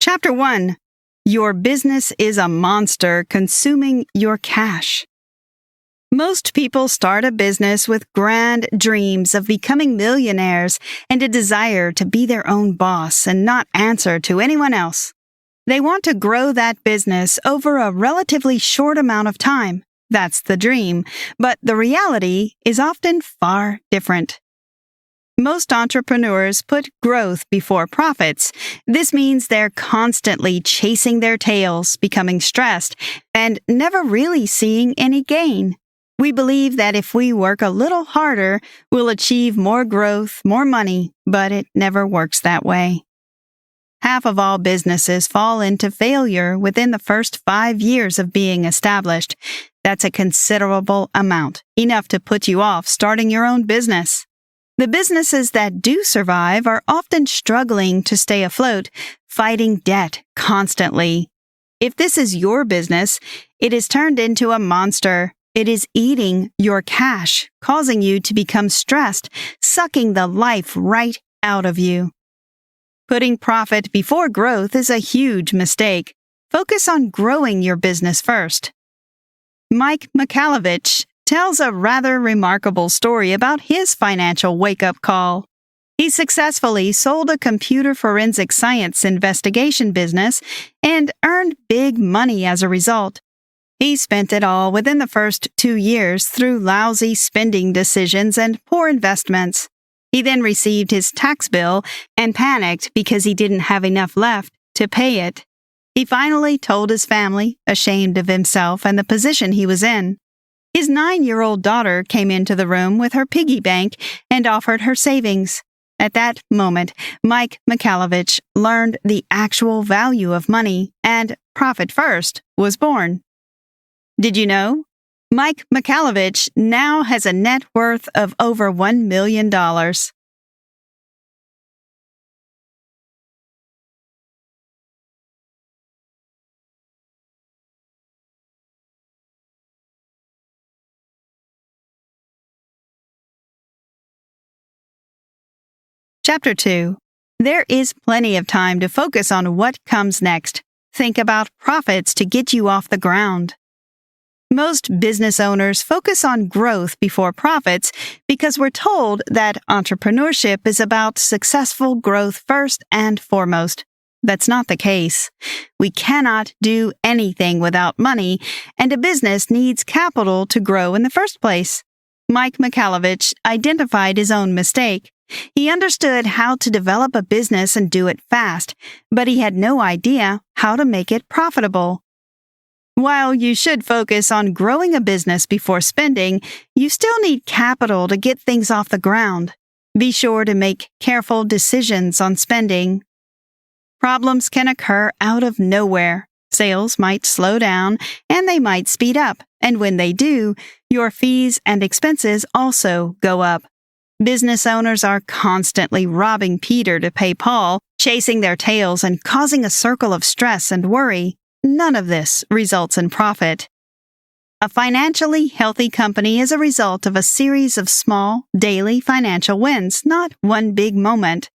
Chapter 1. Your business is a monster consuming your cash. Most people start a business with grand dreams of becoming millionaires and a desire to be their own boss and not answer to anyone else. They want to grow that business over a relatively short amount of time. That's the dream, but the reality is often far different. Most entrepreneurs put growth before profits. This means they're constantly chasing their tails, becoming stressed, and never really seeing any gain. We believe that if we work a little harder, we'll achieve more growth, more money, but it never works that way. Half of all businesses fall into failure within the first 5 years of being established. That's a considerable amount, enough to put you off starting your own business. The businesses that do survive are often struggling to stay afloat, fighting debt constantly. If this is your business, it is turned into a monster. It is eating your cash, causing you to become stressed, sucking the life right out of you. Putting profit before growth is a huge mistake. Focus on growing your business first. Mike Michalowicz tells a rather remarkable story about his financial wake-up call. He successfully sold a computer forensic science investigation business and earned big money as a result. He spent it all within the first 2 years through lousy spending decisions and poor investments. He then received his tax bill and panicked because he didn't have enough left to pay it. He finally told his family, ashamed of himself and the position he was in. His 9-year-old daughter came into the room with her piggy bank and offered her savings. At that moment, Mike Michalowicz learned the actual value of money, and Profit First was born. Did you know? Mike Michalowicz now has a net worth of over $1 million. Chapter 2. There is plenty of time to focus on what comes next. Think about profits to get you off the ground. Most business owners focus on growth before profits because we're told that entrepreneurship is about successful growth first and foremost. That's not the case. We cannot do anything without money, and a business needs capital to grow in the first place. Mike Michalowicz identified his own mistake. He understood how to develop a business and do it fast, but he had no idea how to make it profitable. While you should focus on growing a business before spending, you still need capital to get things off the ground. Be sure to make careful decisions on spending. Problems can occur out of nowhere. Sales might slow down, and they might speed up, and when they do, your fees and expenses also go up. Business owners are constantly robbing Peter to pay Paul, chasing their tails and causing a circle of stress and worry. None of this results in profit. A financially healthy company is a result of a series of small, daily financial wins, not one big moment.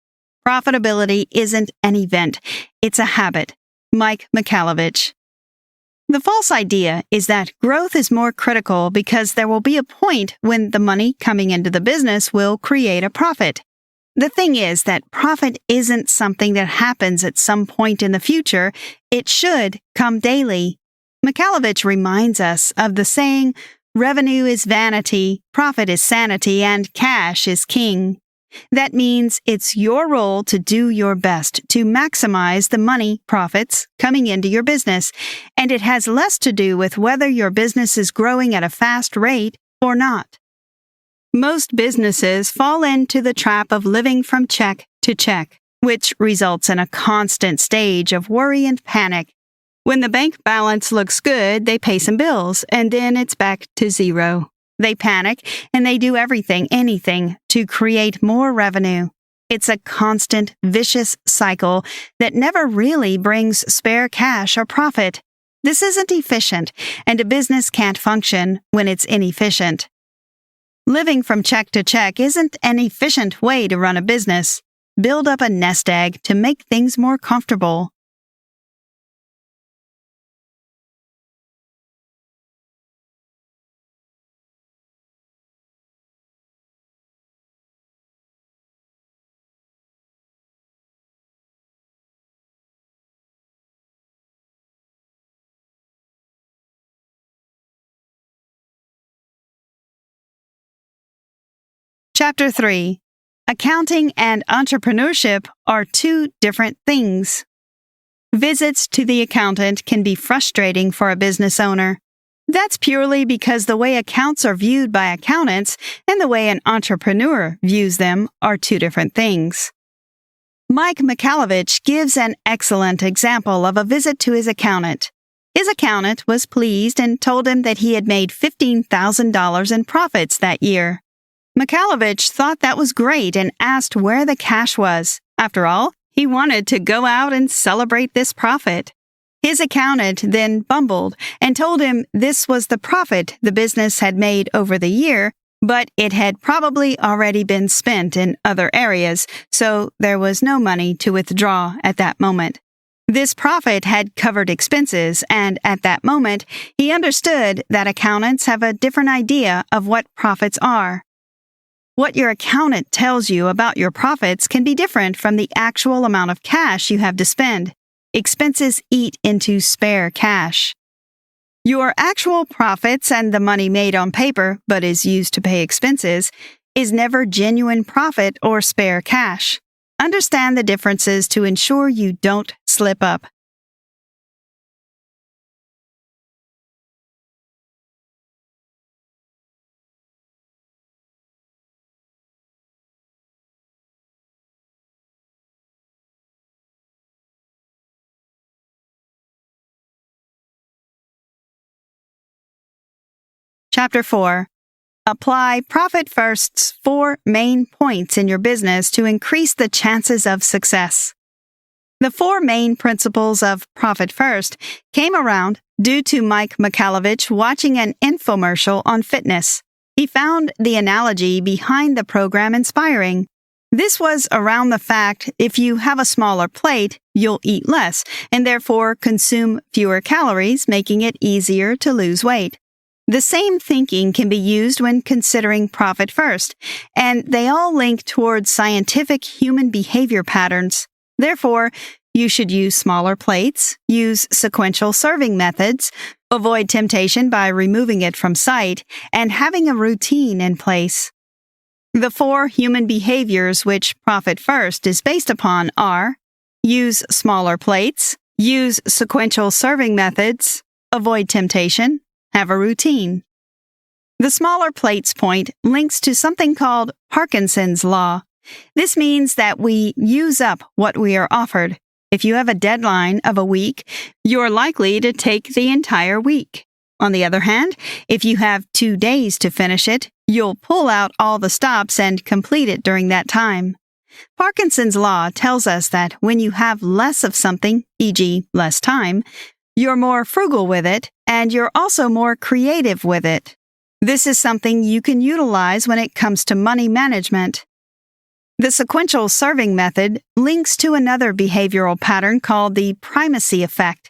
Profitability isn't an event, it's a habit. Mike Michalowicz. The false idea is that growth is more critical because there will be a point when the money coming into the business will create a profit. The thing is that profit isn't something that happens at some point in the future. It should come daily. Michalowicz reminds us of the saying, revenue is vanity, profit is sanity, and cash is king. That means it's your role to do your best to maximize the money, profits, coming into your business, and it has less to do with whether your business is growing at a fast rate or not. Most businesses fall into the trap of living from check to check, which results in a constant stage of worry and panic. When the bank balance looks good, they pay some bills, and then it's back to zero. They panic, and they do anything, to create more revenue. It's a constant, vicious cycle that never really brings spare cash or profit. This isn't efficient, and a business can't function when it's inefficient. Living from check to check isn't an efficient way to run a business. Build up a nest egg to make things more comfortable. Chapter 3. Accounting and entrepreneurship are two different things. Visits to the accountant can be frustrating for a business owner. That's purely because the way accounts are viewed by accountants and the way an entrepreneur views them are two different things. Mike Michalowicz gives an excellent example of a visit to his accountant. His accountant was pleased and told him that he had made $15,000 in profits that year. Michalowicz thought that was great and asked where the cash was. After all, he wanted to go out and celebrate this profit. His accountant then bumbled and told him this was the profit the business had made over the year, but it had probably already been spent in other areas, so there was no money to withdraw at that moment. This profit had covered expenses, and at that moment, he understood that accountants have a different idea of what profits are. What your accountant tells you about your profits can be different from the actual amount of cash you have to spend. Expenses eat into spare cash. Your actual profits and the money made on paper, but is used to pay expenses, is never genuine profit or spare cash. Understand the differences to ensure you don't slip up. Chapter 4. Apply Profit First's 4 main points in your business to increase the chances of success. The 4 main principles of Profit First came around due to Mike Michalowicz watching an infomercial on fitness. He found the analogy behind the program inspiring. This was around the fact if you have a smaller plate, you'll eat less and therefore consume fewer calories, making it easier to lose weight. The same thinking can be used when considering profit first, and they all link towards scientific human behavior patterns. Therefore, you should use smaller plates, use sequential serving methods, avoid temptation by removing it from sight, and having a routine in place. The 4 human behaviors which Profit First is based upon are: use smaller plates, use sequential serving methods, avoid temptation, have a routine. The smaller plates point links to something called Parkinson's law. This means that we use up what we are offered. If you have a deadline of a week, you're likely to take the entire week. On the other hand, if you have 2 days to finish it, you'll pull out all the stops and complete it during that time. Parkinson's law tells us that when you have less of something, e.g., less time, you're more frugal with it, and you're also more creative with it. This is something you can utilize when it comes to money management. The sequential serving method links to another behavioral pattern called the primacy effect.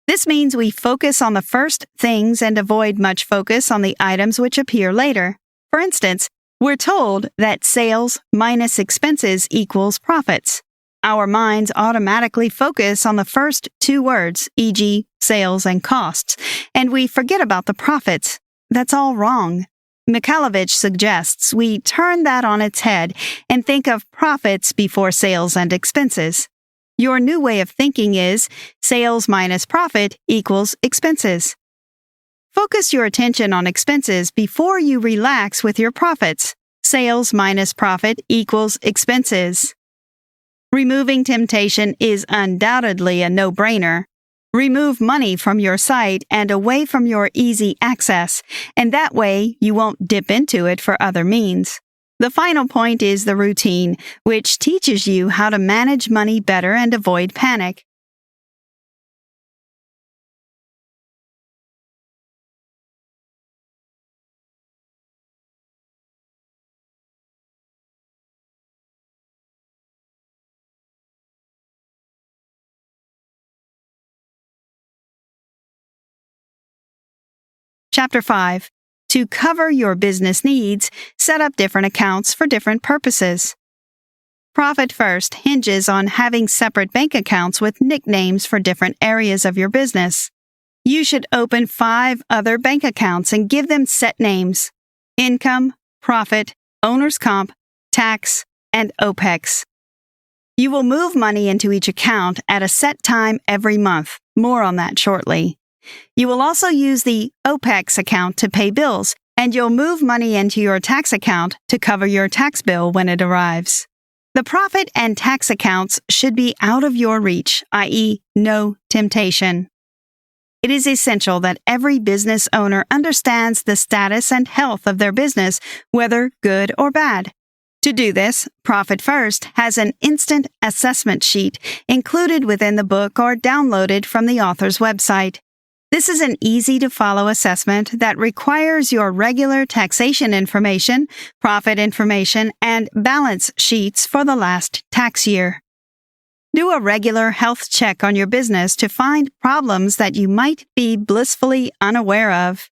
This means we focus on the first things and avoid much focus on the items which appear later. For instance, we're told that sales minus expenses equals profits. Our minds automatically focus on the first 2 words, e.g., sales and costs, and we forget about the profits. That's all wrong. Michalowicz suggests we turn that on its head and think of profits before sales and expenses. Your new way of thinking is sales minus profit equals expenses. Focus your attention on expenses before you relax with your profits. Sales minus profit equals expenses. Removing temptation is undoubtedly a no-brainer. Remove money from your site and away from your easy access, and that way you won't dip into it for other means. The final point is the routine, which teaches you how to manage money better and avoid panic. Chapter 5. To cover your business needs, set up different accounts for different purposes. Profit First hinges on having separate bank accounts with nicknames for different areas of your business. You should open 5 other bank accounts and give them set names: income, profit, owner's comp, tax, and OPEX. You will move money into each account at a set time every month. More on that shortly. You will also use the OPEX account to pay bills, and you'll move money into your tax account to cover your tax bill when it arrives. The profit and tax accounts should be out of your reach, i.e., no temptation. It is essential that every business owner understands the status and health of their business, whether good or bad. To do this, Profit First has an instant assessment sheet included within the book or downloaded from the author's website. This is an easy-to-follow assessment that requires your regular taxation information, profit information, and balance sheets for the last tax year. Do a regular health check on your business to find problems that you might be blissfully unaware of.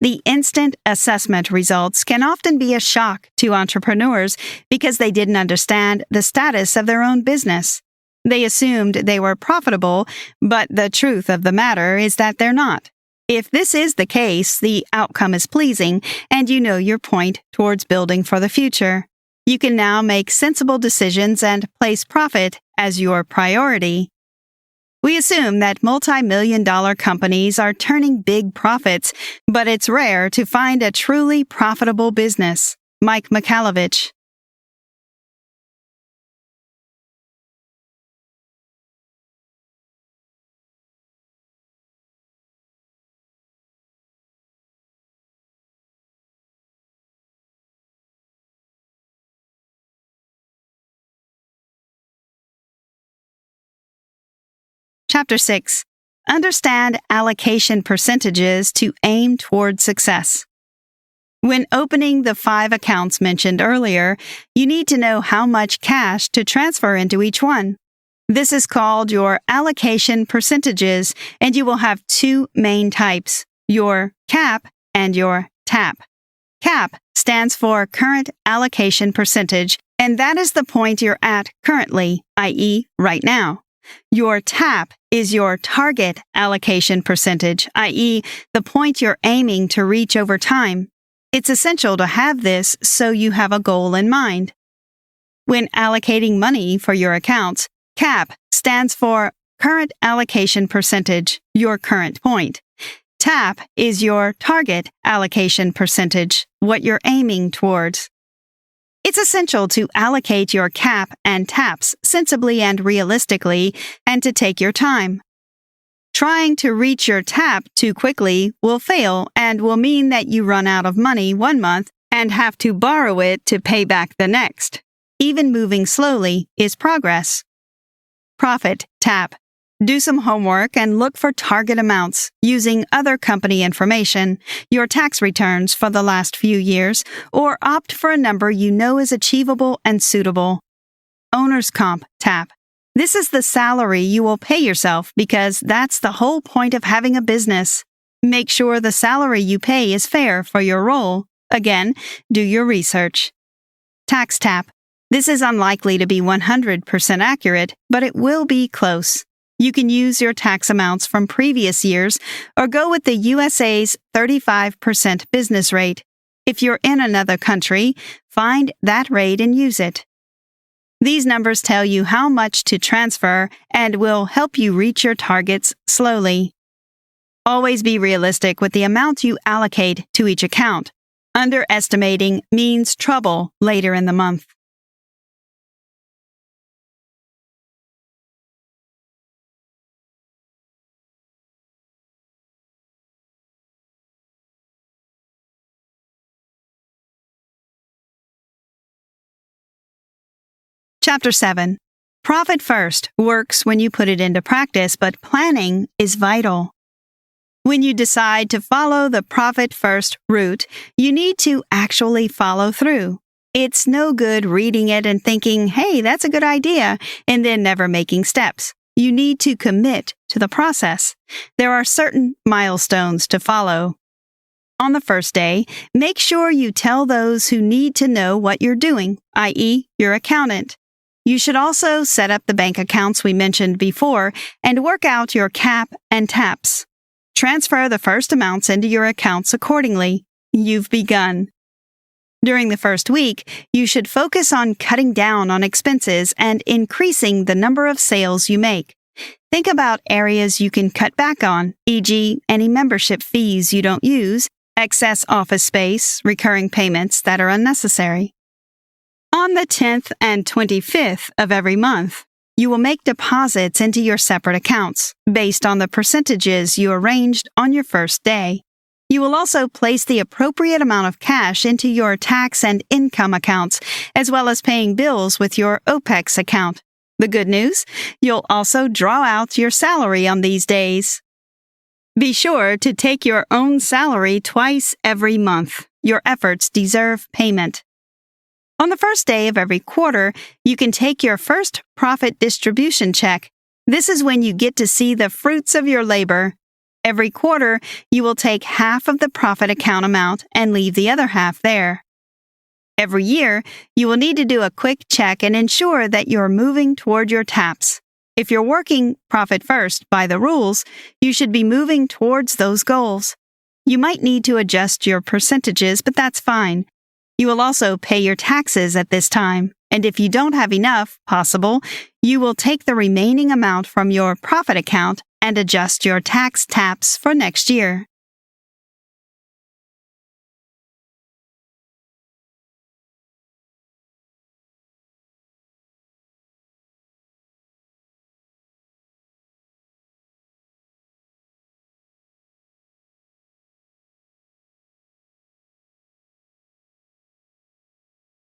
The instant assessment results can often be a shock to entrepreneurs because they didn't understand the status of their own business. They assumed they were profitable, but the truth of the matter is that they're not. If this is the case, the outcome is pleasing, and you know your point towards building for the future. You can now make sensible decisions and place profit as your priority. We assume that multi-million-dollar companies are turning big profits, but it's rare to find a truly profitable business. Mike Michalowicz. Chapter 6. Understand allocation percentages to aim toward success. When opening the 5 accounts mentioned earlier, you need to know how much cash to transfer into each one. This is called your allocation percentages, and you will have 2 main types, your CAP and your TAP. CAP stands for Current Allocation Percentage, and that is the point you're at currently, i.e., right now. Your TAP is your target allocation percentage, i.e., the point you're aiming to reach over time. It's essential to have this so you have a goal in mind. When allocating money for your accounts, CAP stands for Current Allocation Percentage, your current point. TAP is your target allocation percentage, what you're aiming towards. It's essential to allocate your CAP and TAPs sensibly and realistically, and to take your time. Trying to reach your TAP too quickly will fail and will mean that you run out of money one month and have to borrow it to pay back the next. Even moving slowly is progress. Profit TAP. Do some homework and look for target amounts using other company information, your tax returns for the last few years, or opt for a number you know is achievable and suitable. Owner's Comp TAP. This is the salary you will pay yourself because that's the whole point of having a business. Make sure the salary you pay is fair for your role. Again, do your research. Tax TAP. This is unlikely to be 100% accurate, but it will be close. You can use your tax amounts from previous years or go with the USA's 35% business rate. If you're in another country, find that rate and use it. These numbers tell you how much to transfer and will help you reach your targets slowly. Always be realistic with the amount you allocate to each account. Underestimating means trouble later in the month. Chapter 7. Profit First works when you put it into practice, but planning is vital. When you decide to follow the Profit First route, you need to actually follow through. It's no good reading it and thinking, hey, that's a good idea, and then never making steps. You need to commit to the process. There are certain milestones to follow. On the first day, make sure you tell those who need to know what you're doing, i.e., your accountant. You should also set up the bank accounts we mentioned before and work out your CAP and TAPs. Transfer the first amounts into your accounts accordingly. You've begun. During the first week, you should focus on cutting down on expenses and increasing the number of sales you make. Think about areas you can cut back on, e.g., any membership fees you don't use, excess office space, recurring payments that are unnecessary. On the 10th and 25th of every month, you will make deposits into your separate accounts based on the percentages you arranged on your first day. You will also place the appropriate amount of cash into your tax and income accounts, as well as paying bills with your OPEX account. The good news? You'll also draw out your salary on these days. Be sure to take your own salary twice every month. Your efforts deserve payment. On the first day of every quarter, you can take your first profit distribution check. This is when you get to see the fruits of your labor. Every quarter, you will take half of the profit account amount and leave the other half there. Every year, you will need to do a quick check and ensure that you're moving toward your TAPS. If you're working profit first by the rules, you should be moving towards those goals. You might need to adjust your percentages, but that's fine. You will also pay your taxes at this time, and if you don't have enough possible, you will take the remaining amount from your profit account and adjust your tax TAPS for next year.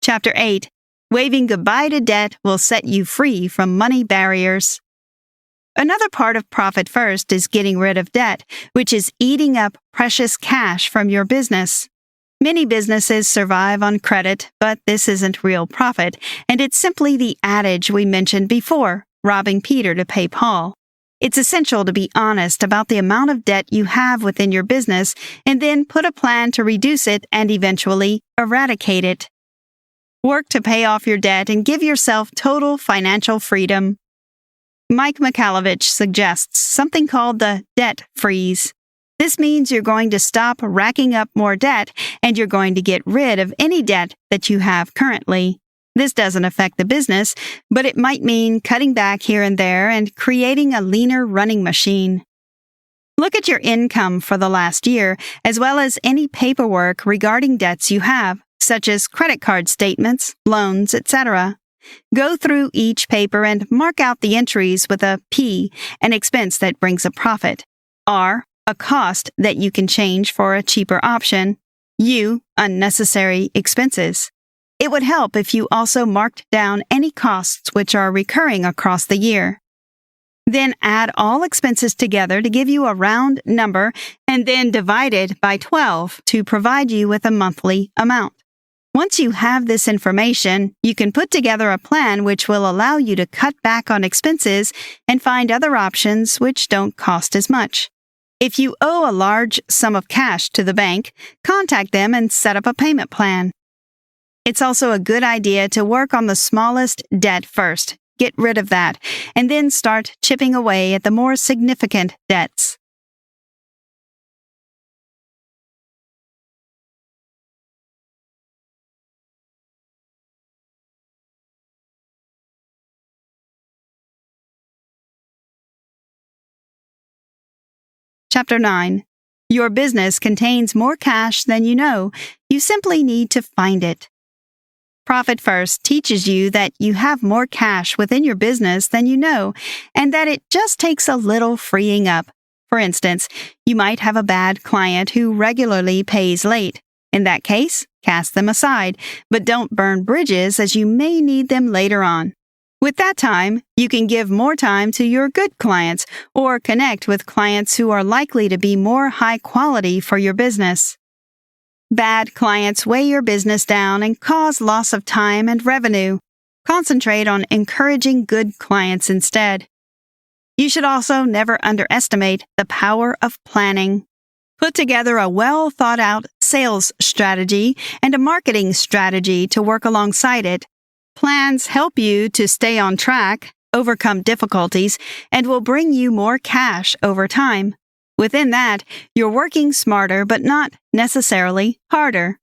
Chapter 8. Waving goodbye to debt will set you free from money barriers. Another part of Profit First is getting rid of debt, which is eating up precious cash from your business. Many businesses survive on credit, but this isn't real profit, and it's simply the adage we mentioned before, robbing Peter to pay Paul. It's essential to be honest about the amount of debt you have within your business and then put a plan to reduce it and eventually eradicate it. Work to pay off your debt and give yourself total financial freedom. Mike Michalowicz suggests something called the debt freeze. This means you're going to stop racking up more debt and you're going to get rid of any debt that you have currently. This doesn't affect the business, but it might mean cutting back here and there and creating a leaner running machine. Look at your income for the last year, as well as any paperwork regarding debts you have, such as credit card statements, loans, etc. Go through each paper and mark out the entries with a P, an expense that brings a profit, R, a cost that you can change for a cheaper option, U, unnecessary expenses. It would help if you also marked down any costs which are recurring across the year. Then add all expenses together to give you a round number and then divide it by 12 to provide you with a monthly amount. Once you have this information, you can put together a plan which will allow you to cut back on expenses and find other options which don't cost as much. If you owe a large sum of cash to the bank, contact them and set up a payment plan. It's also a good idea to work on the smallest debt first, get rid of that, and then start chipping away at the more significant debts. Chapter 9. Your business contains more cash than you know. You simply need to find it. Profit First teaches you that you have more cash within your business than you know, and that it just takes a little freeing up. For instance, you might have a bad client who regularly pays late. In that case, cast them aside, but don't burn bridges as you may need them later on. With that time, you can give more time to your good clients or connect with clients who are likely to be more high quality for your business. Bad clients weigh your business down and cause loss of time and revenue. Concentrate on encouraging good clients instead. You should also never underestimate the power of planning. Put together a well-thought-out sales strategy and a marketing strategy to work alongside it. Plans help you to stay on track, overcome difficulties, and will bring you more cash over time. Within that, you're working smarter but not necessarily harder.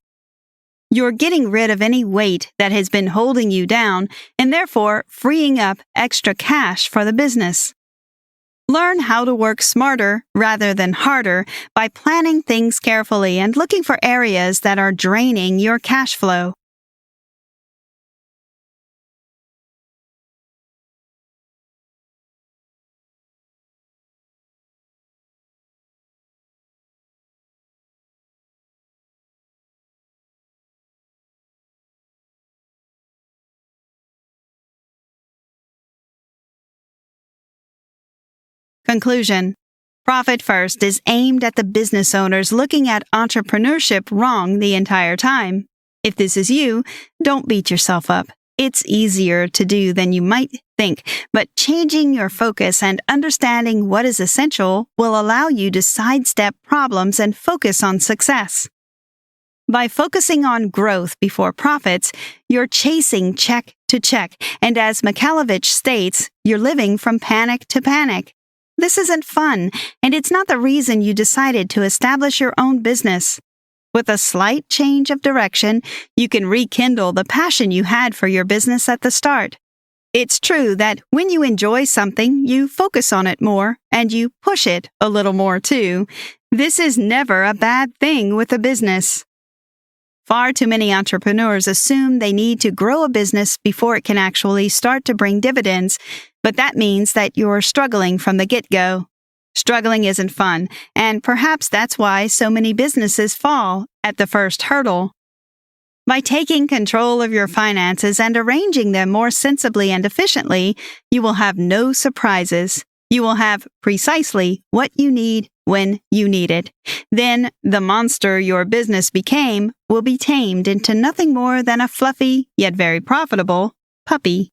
You're getting rid of any weight that has been holding you down and therefore freeing up extra cash for the business. Learn how to work smarter rather than harder by planning things carefully and looking for areas that are draining your cash flow. Conclusion. Profit First is aimed at the business owners looking at entrepreneurship wrong the entire time. If this is you, don't beat yourself up. It's easier to do than you might think, but changing your focus and understanding what is essential will allow you to sidestep problems and focus on success. By focusing on growth before profits, you're chasing check to check, and as Michalowicz states, you're living from panic to panic. This isn't fun, and it's not the reason you decided to establish your own business. With a slight change of direction, you can rekindle the passion you had for your business at the start. It's true that when you enjoy something, you focus on it more, and you push it a little more too. This is never a bad thing with a business. Far too many entrepreneurs assume they need to grow a business before it can actually start to bring dividends, but that means that you're struggling from the get-go. Struggling isn't fun, and perhaps that's why so many businesses fall at the first hurdle. By taking control of your finances and arranging them more sensibly and efficiently, you will have no surprises. You will have precisely what you need when you need it. Then the monster your business became will be tamed into nothing more than a fluffy, yet very profitable, puppy.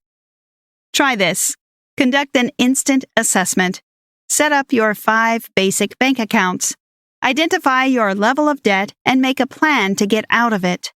Try this. Conduct an instant assessment. Set up your 5 basic bank accounts. Identify your level of debt and make a plan to get out of it.